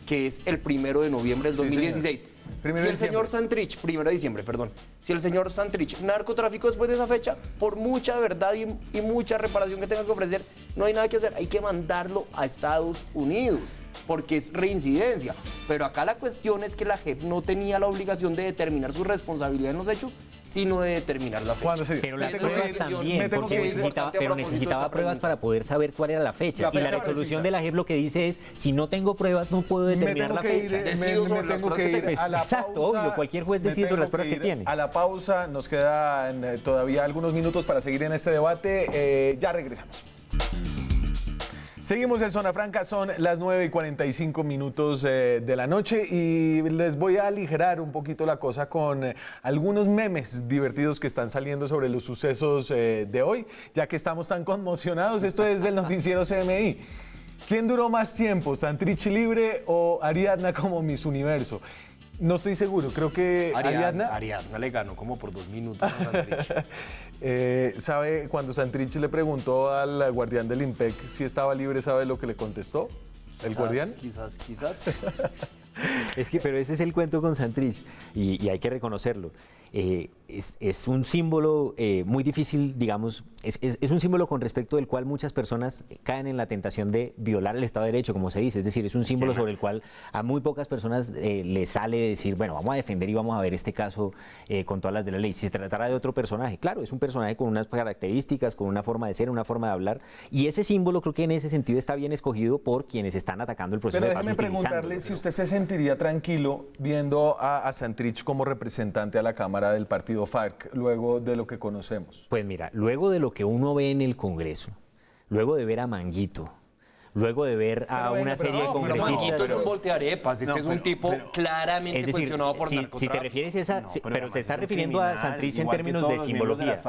Speaker 5: que es el 1 de noviembre del 2016. Si el señor Santrich, 1 de diciembre, perdón, si el señor Santrich, narcotráfico después de esa fecha, por mucha verdad y mucha reparación que tenga que ofrecer, no hay nada que hacer, hay que mandarlo a Estados Unidos, porque es reincidencia. Pero acá la cuestión es que la JEP no tenía la obligación de determinar su responsabilidad en los hechos, sino de determinar la fecha.
Speaker 3: Pero las pruebas también, porque necesitaba pruebas para poder saber cuál era la fecha. Y la resolución de la JEP lo que dice es, si no tengo pruebas, no puedo determinar la fecha.
Speaker 1: Me tengo que ir a la
Speaker 3: Exacto,
Speaker 1: pausa.
Speaker 3: obvio, cualquier juez decide sobre las pruebas que tiene.
Speaker 1: A la pausa, nos quedan todavía algunos minutos para seguir en este debate. Ya regresamos. Seguimos en Zona Franca, son las 9:45 de la noche y les voy a aligerar un poquito la cosa con algunos memes divertidos que están saliendo sobre los sucesos de hoy, ya que estamos tan conmocionados. Esto es del noticiero CMI. ¿Quién duró más tiempo, Santrich libre o Ariadna como Miss Universo? No estoy seguro, creo que Ariadna
Speaker 5: le ganó como por 2 minutos a Santrich.
Speaker 1: ¿Sabe? Cuando Santrich le preguntó al guardián del IMPEC si estaba libre, ¿sabe lo que le contestó el guardián?
Speaker 5: Quizás.
Speaker 3: Pero ese es el cuento con Santrich y hay que reconocerlo. Es un símbolo muy difícil, digamos, es un símbolo con respecto del cual muchas personas caen en la tentación de violar el Estado de Derecho, como se dice. Es decir, es un símbolo sobre el cual a muy pocas personas les sale decir, bueno, vamos a defender y vamos a ver este caso con todas las de la ley. Si se tratara de otro personaje, claro, es un personaje con unas características, con una forma de ser, una forma de hablar, y ese símbolo creo que en ese sentido está bien escogido por quienes están atacando el proceso
Speaker 1: Pero
Speaker 3: de paz.
Speaker 1: déjeme preguntarle si usted se sentiría tranquilo viendo a Santrich como representante a la Cámara del partido FARC, luego de lo que conocemos.
Speaker 3: Pues mira, luego de lo que uno ve en el Congreso, luego de ver a Manguito, luego de ver a una serie de congresistas...
Speaker 5: Manguito es un voltearepas, es un tipo claramente
Speaker 3: es decir,
Speaker 5: cuestionado por
Speaker 3: si
Speaker 5: narcotráfico.
Speaker 3: te refieres a esa... pero se está refiriendo a Santrich en términos de simbología.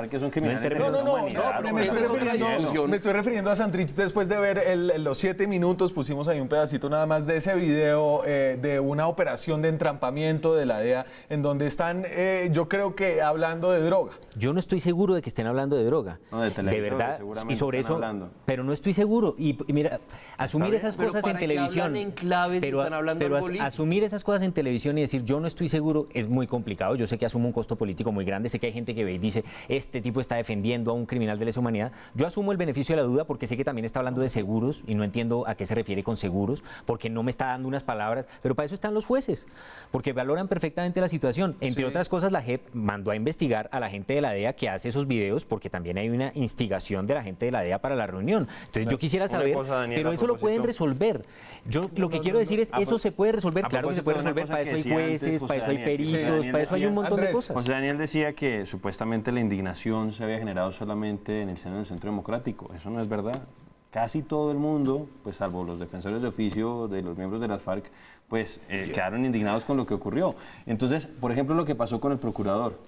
Speaker 1: Me estoy refiriendo a Santrich después de ver los 7 minutos, pusimos ahí un pedacito nada más de ese video de una operación de entrampamiento de la DEA en donde están, yo creo que hablando de droga.
Speaker 3: Yo no estoy seguro de que estén hablando de droga.
Speaker 4: No, de
Speaker 3: verdad,
Speaker 4: seguramente
Speaker 3: y sobre
Speaker 4: están
Speaker 3: eso,
Speaker 4: hablando.
Speaker 3: pero no estoy seguro. Y mira, asumir esas cosas en televisión, asumir esas cosas en televisión y decir yo no estoy seguro es muy complicado. Yo sé que asumo un costo político muy grande, sé que hay gente que ve y dice este tipo está defendiendo a un criminal de lesa humanidad. Yo asumo el beneficio de la duda porque sé que también está hablando de seguros y no entiendo a qué se refiere con seguros, porque no me está dando unas palabras, pero para eso están los jueces, porque valoran perfectamente la situación. Entre otras cosas, la JEP mandó a investigar a la gente de la DEA que hace esos videos, porque también hay una instigación de la gente de la DEA para la reunión. Entonces yo quisiera saber, pero eso lo pueden resolver. Yo lo que quiero decir es, eso se puede resolver, claro que se puede resolver, para eso hay jueces, para eso hay peritos, para eso hay un montón de cosas.
Speaker 4: José Daniel decía que supuestamente la indignación se había generado solamente en el seno del Centro Democrático. Eso no es verdad. Casi todo el mundo, pues salvo los defensores de oficio de los miembros de las FARC, pues quedaron indignados con lo que ocurrió. Entonces, por ejemplo, lo que pasó con el procurador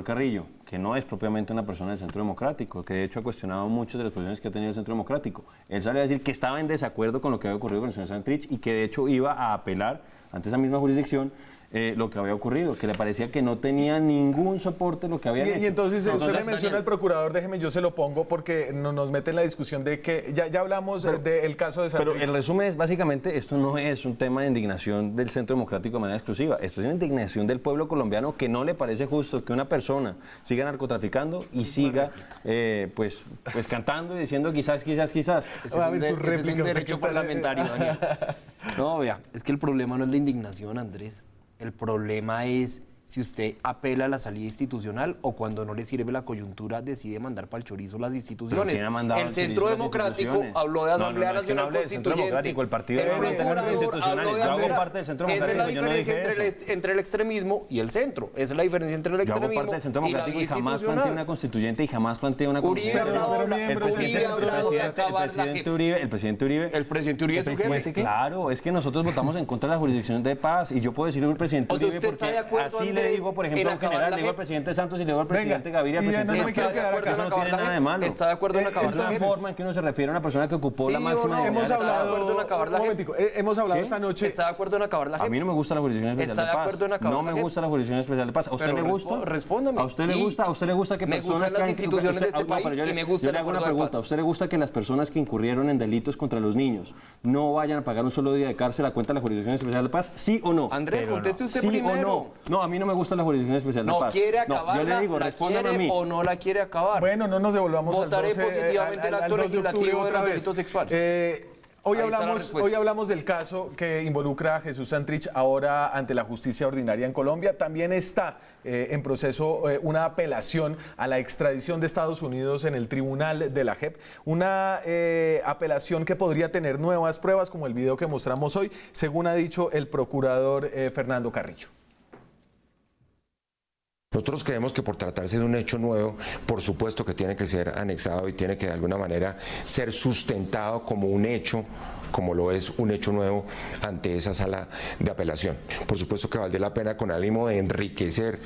Speaker 4: Carrillo, que no es propiamente una persona del Centro Democrático, que de hecho ha cuestionado muchas de las posiciones que ha tenido el Centro Democrático. Él salió a decir que estaba en desacuerdo con lo que había ocurrido con el señor Santrich y que de hecho iba a apelar ante esa misma jurisdicción lo que había ocurrido, que le parecía que no tenía ningún soporte lo que había hecho.
Speaker 1: Y entonces usted le menciona al procurador, déjeme, yo se lo pongo porque nos mete en la discusión de que ya hablamos del caso de Santrich.
Speaker 4: Pero el resumen es, básicamente, esto no es un tema de indignación del Centro Democrático de manera exclusiva, esto es una indignación del pueblo colombiano que no le parece justo que una persona siga narcotraficando y siga pues cantando y diciendo quizás.
Speaker 5: Ese es un derecho parlamentario, Daniel. No, vea, es que el problema no es la indignación, Andrés. El problema es si usted apela a la salida institucional o cuando no le sirve la coyuntura decide mandar para el chorizo las instituciones. El Centro Democrático habló de Asamblea Nacional Constituyente.
Speaker 4: El Partido
Speaker 5: habló de
Speaker 4: yo hago parte del Centro Democrático.
Speaker 5: Esa es la diferencia entre el extremismo y el centro. Esa es la diferencia entre el extremismo
Speaker 4: yo hago parte del Centro Democrático y jamás planteé una constituyente y jamás planteé una
Speaker 5: Uribe
Speaker 4: el presidente Uribe
Speaker 5: es su jefe.
Speaker 4: Claro, es que nosotros votamos en contra de la jurisdicción de paz y yo puedo decirle al presidente Uribe porque así le digo, por ejemplo, a un general, le digo al presidente Santos y le digo al presidente Gaviria, al presidente Santos, no tiene nada de malo.
Speaker 5: ¿Está de acuerdo en acabar la
Speaker 4: Es la forma en que uno se refiere a una persona que ocupó la máxima
Speaker 1: hemos hablado esta noche.
Speaker 5: ¿Está de acuerdo en acabar la
Speaker 4: A mí no me gusta la jurisdicción especial de paz. No me gusta la jurisdicción especial de paz. ¿A usted le gusta?
Speaker 5: Respóndame.
Speaker 4: ¿A usted le gusta que personas que
Speaker 5: las instituciones de este país y me gusta
Speaker 4: yo le hago una pregunta. ¿A usted le gusta que las personas que incurrieron en delitos contra los niños no vayan a pagar un solo día de cárcel a cuenta de la jurisdicción especial de paz? ¿Sí o no?
Speaker 5: Andrés, conteste usted
Speaker 4: ¿Sí
Speaker 5: primero.
Speaker 4: o no? No, a mí no me gusta la jurisdicción especial de paz.
Speaker 5: ¿No quiere acabarla?
Speaker 4: Yo le digo, respóndame a mí.
Speaker 5: ¿O no la quiere acabar?
Speaker 1: Bueno, no nos devolvamos
Speaker 5: Votaré positivamente el acto legislativo de los delitos sexuales.
Speaker 1: Hoy hablamos del caso que involucra a Jesús Santrich ahora ante la justicia ordinaria en Colombia. También está en proceso una apelación a la extradición de Estados Unidos en el tribunal de la JEP. Una apelación que podría tener nuevas pruebas, como el video que mostramos hoy, según ha dicho el procurador Fernando Carrillo.
Speaker 11: Nosotros creemos que por tratarse de un hecho nuevo, por supuesto que tiene que ser anexado y tiene que de alguna manera ser sustentado como un hecho, como lo es un hecho nuevo ante esa sala de apelación. Por supuesto que valdría la pena, con ánimo de enriquecer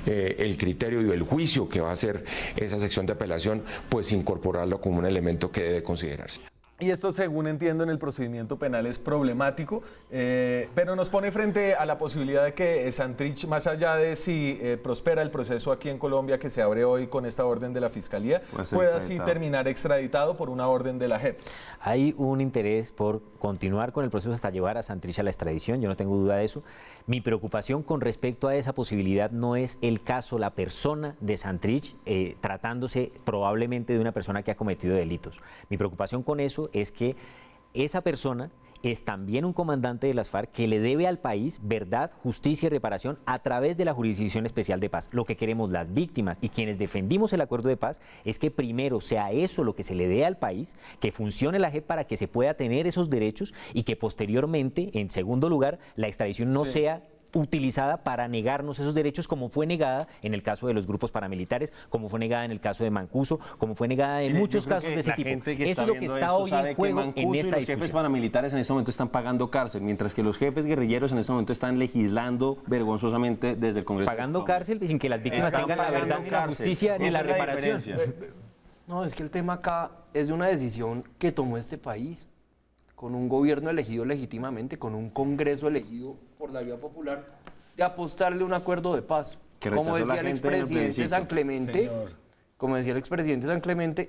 Speaker 11: el criterio y el juicio que va a hacer esa sección de apelación, pues incorporarlo como un elemento que debe considerarse.
Speaker 1: Y esto, según entiendo, en el procedimiento penal es problemático, pero nos pone frente a la posibilidad de que Santrich, más allá de si prospera el proceso aquí en Colombia que se abre hoy con esta orden de la Fiscalía, pueda así terminar extraditado por una orden de la JEP.
Speaker 3: Hay un interés por continuar con el proceso hasta llevar a Santrich a la extradición, yo no tengo duda de eso. Mi preocupación con respecto a esa posibilidad no es el caso, la persona de Santrich, tratándose probablemente de una persona que ha cometido delitos. Mi preocupación con eso es que esa persona es también un comandante de las FARC que le debe al país verdad, justicia y reparación a través de la Jurisdicción Especial de Paz. Lo que queremos las víctimas y quienes defendimos el acuerdo de paz es que primero sea eso lo que se le dé al país, que funcione la JEP para que se pueda tener esos derechos y que posteriormente, en segundo lugar, la extradición no sea utilizada para negarnos esos derechos, como fue negada en el caso de los grupos paramilitares, como fue negada en el caso de Mancuso, como fue negada en muchos casos de ese tipo. Eso es lo que está hoy en juego en esta discusión.
Speaker 4: Los jefes paramilitares en este momento están pagando cárcel, mientras que los jefes guerrilleros en este momento están legislando vergonzosamente desde el Congreso.
Speaker 3: Pagando cárcel sin que las víctimas tengan la verdad, ni la justicia, ni la reparación.
Speaker 5: No, es que el tema acá es de una decisión que tomó este país, con un gobierno elegido legítimamente, con un Congreso elegido por la vía popular, de apostarle un acuerdo de paz. Como decía el expresidente San Clemente,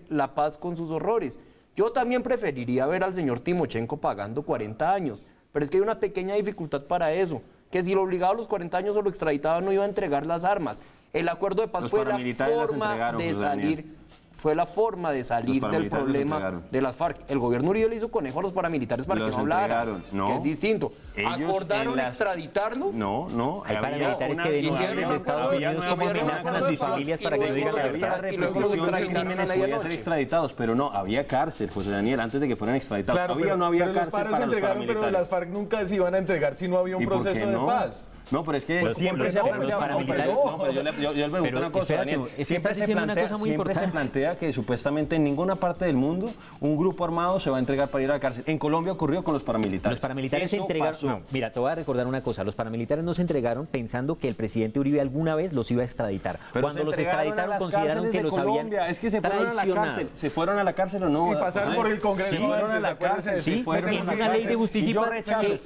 Speaker 5: la paz con sus horrores. Yo también preferiría ver al señor Timochenko pagando 40 años, pero es que hay una pequeña dificultad para eso, que si lo obligaba a los 40 años o lo extraditaba no iba a entregar las armas. El acuerdo de paz fue la forma de salir. Fue la forma de salir del problema de las FARC. El gobierno Uribe le hizo conejo a los paramilitares para que no hablaran, que es distinto. ¿Acordaron extraditarlo?
Speaker 4: No.
Speaker 3: Hay paramilitares que denuncian desde Estados Unidos cómo amenazan a sus familias para que no digan la verdad.
Speaker 4: Y luego los crímenes podían ser extraditados, pero no, había cárcel, José Daniel, antes de que fueran extraditados.
Speaker 1: Claro,
Speaker 4: ¿Había o no había cárcel
Speaker 1: para los paramilitares? Pero las FARC nunca se iban a entregar si no había un proceso de paz.
Speaker 4: No, pero es que siempre se ha planteado. Yo le pregunto una cosa, Daniel. Siempre se plantea idea que supuestamente en ninguna parte del mundo un grupo armado se va a entregar para ir a la cárcel. En Colombia ocurrió con los paramilitares.
Speaker 3: Los paramilitares se entregaron... No, mira, te voy a recordar una cosa. Los paramilitares no se entregaron pensando que el presidente Uribe alguna vez los iba a extraditar.
Speaker 4: Pero
Speaker 3: cuando los extraditaron consideraron que los habían
Speaker 4: Es que se fueron a la cárcel. ¿Se fueron a la cárcel o no?
Speaker 1: Y pasaron por el Congreso.
Speaker 4: Sí, fueron a la cárcel.
Speaker 3: Sí, en una ley de justicia.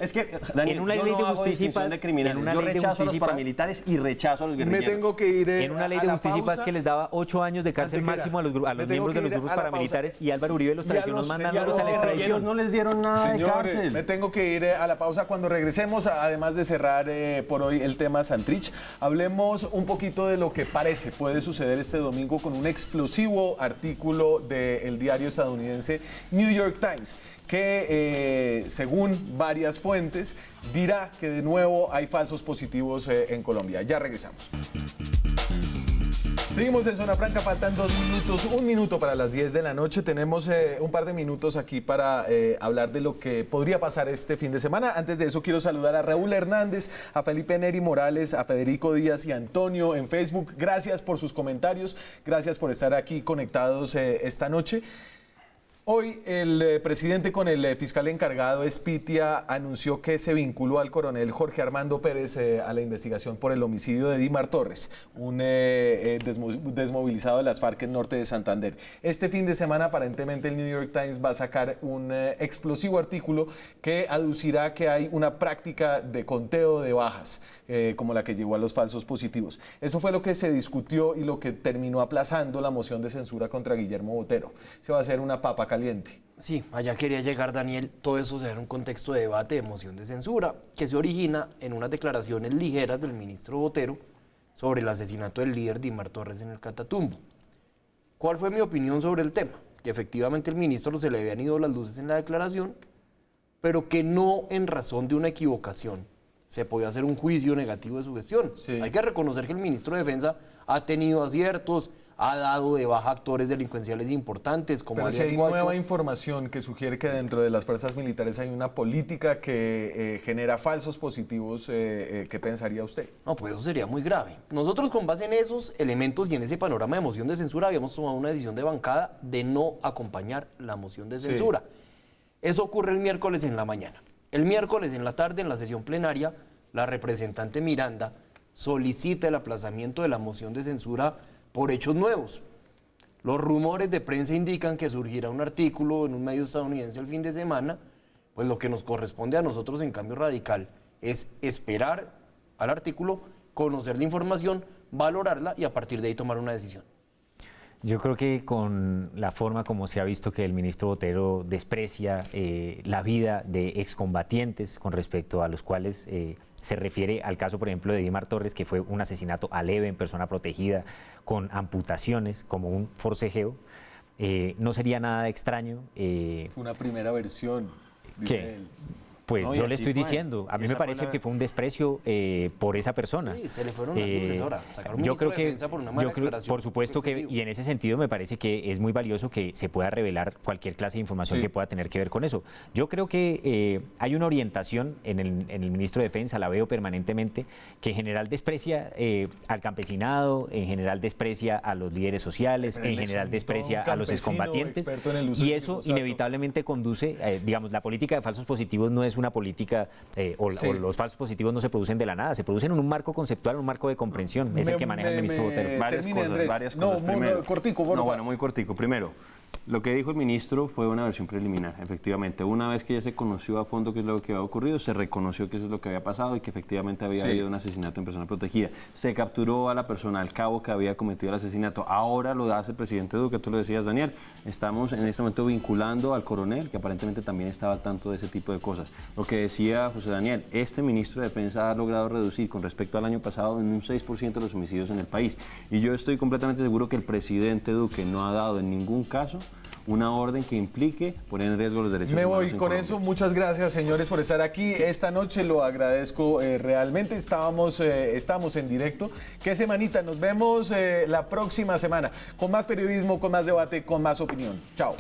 Speaker 4: Es que, Daniel,
Speaker 3: en una ley de justicia
Speaker 4: de criminales. Yo rechazo a los paramilitares y rechazo a los guerrilleros.
Speaker 1: Me tengo que ir
Speaker 3: en una ley de justicia que les daba 8 años de cárcel máximo a los miembros de los grupos paramilitares y Álvaro Uribe los traicionó mandándolos a la extradición.
Speaker 4: No les dieron nada de cárcel.
Speaker 1: Me tengo que ir a la pausa. Cuando regresemos, además de cerrar por hoy el tema Santrich, hablemos un poquito de lo que parece puede suceder este domingo con un explosivo artículo del diario estadounidense New York Times, que según varias fuentes dirá que de nuevo hay falsos positivos en Colombia. Ya regresamos. Seguimos en Zona Franca, faltan 2 minutos, 1 minuto para las 10 de la noche. Tenemos un par de minutos aquí para hablar de lo que podría pasar este fin de semana. Antes de eso quiero saludar a Raúl Hernández, a Felipe Neri Morales, a Federico Díaz y a Antonio en Facebook. Gracias por sus comentarios, gracias por estar aquí conectados esta noche. Hoy el presidente con el fiscal encargado Espitia anunció que se vinculó al coronel Jorge Armando Pérez a la investigación por el homicidio de Dimar Torres, un desmovilizado de las FARC en norte de Santander. Este fin de semana aparentemente el New York Times va a sacar un explosivo artículo que aducirá que hay una práctica de conteo de bajas, como la que llevó a los falsos positivos. Eso fue lo que se discutió y lo que terminó aplazando la moción de censura contra Guillermo Botero. Se va a hacer una papa caliente.
Speaker 5: Sí, allá quería llegar, Daniel. Todo eso se da en un contexto de debate de moción de censura que se origina en unas declaraciones ligeras del ministro Botero sobre el asesinato del líder Dimar Torres en el Catatumbo. ¿Cuál fue mi opinión sobre el tema? Que efectivamente al ministro se le habían ido las luces en la declaración, pero que no en razón de una equivocación se podía hacer un juicio negativo de su gestión. Sí. Hay que reconocer que el ministro de Defensa ha tenido aciertos, ha dado de baja actores delincuenciales importantes como
Speaker 1: Pero si hay nueva información que sugiere que dentro de las fuerzas militares hay una política que genera falsos positivos, ¿qué pensaría usted?
Speaker 5: No, pues eso sería muy grave. Nosotros con base en esos elementos y en ese panorama de moción de censura habíamos tomado una decisión de bancada de no acompañar la moción de censura. Sí. Eso ocurre el miércoles en la mañana. El miércoles en la tarde, en la sesión plenaria, la representante Miranda solicita el aplazamiento de la moción de censura por hechos nuevos. Los rumores de prensa indican que surgirá un artículo en un medio estadounidense el fin de semana, pues lo que nos corresponde a nosotros en Cambio Radical es esperar al artículo, conocer la información, valorarla y a partir de ahí tomar una decisión.
Speaker 3: Yo creo que con la forma como se ha visto que el ministro Botero desprecia la vida de excombatientes con respecto a los cuales se refiere al caso, por ejemplo, de Dimar Torres, que fue un asesinato a leve en persona protegida con amputaciones como un forcejeo, no sería nada extraño.
Speaker 1: Fue una primera versión, dice él.
Speaker 3: Pues no, yo le estoy diciendo, a mí me parece que fue un desprecio por esa persona.
Speaker 5: Sí, se le fueron las luces ahora.
Speaker 3: Yo creo que, por supuesto que, y en ese sentido me parece que es muy valioso que se pueda revelar cualquier clase de información que pueda tener que ver con eso. Yo creo que hay una orientación en el ministro de Defensa, la veo permanentemente, que en general desprecia al campesinado, en general desprecia a los líderes sociales, en general desprecia a los excombatientes, y eso inevitablemente conduce, digamos, la política de falsos positivos no es una política, o los falsos positivos no se producen de la nada, se producen en un marco conceptual, en un marco de comprensión, es el que maneja el ministro Botero.
Speaker 4: Varias cosas. Primero,
Speaker 1: cortico, por favor.
Speaker 4: Muy cortico. Primero, lo que dijo el ministro fue una versión preliminar, efectivamente. Una vez que ya se conoció a fondo qué es lo que había ocurrido, se reconoció que eso es lo que había pasado y que efectivamente había habido un asesinato en persona protegida. Se capturó a la persona, al cabo que había cometido el asesinato. Ahora lo hace el presidente Duque, tú lo decías, Daniel. Estamos en este momento vinculando al coronel, que aparentemente también estaba al tanto de ese tipo de cosas. Lo que decía José Daniel, este ministro de Defensa ha logrado reducir con respecto al año pasado en un 6% los homicidios en el país. Y yo estoy completamente seguro que el presidente Duque no ha dado en ningún caso una orden que implique poner en riesgo los derechos humanos.
Speaker 1: Me voy con eso. Muchas gracias, señores, por estar aquí esta noche. Lo agradezco realmente. Estamos en directo. ¿Qué semanita? Nos vemos la próxima semana con más periodismo, con más debate, con más opinión. Chao.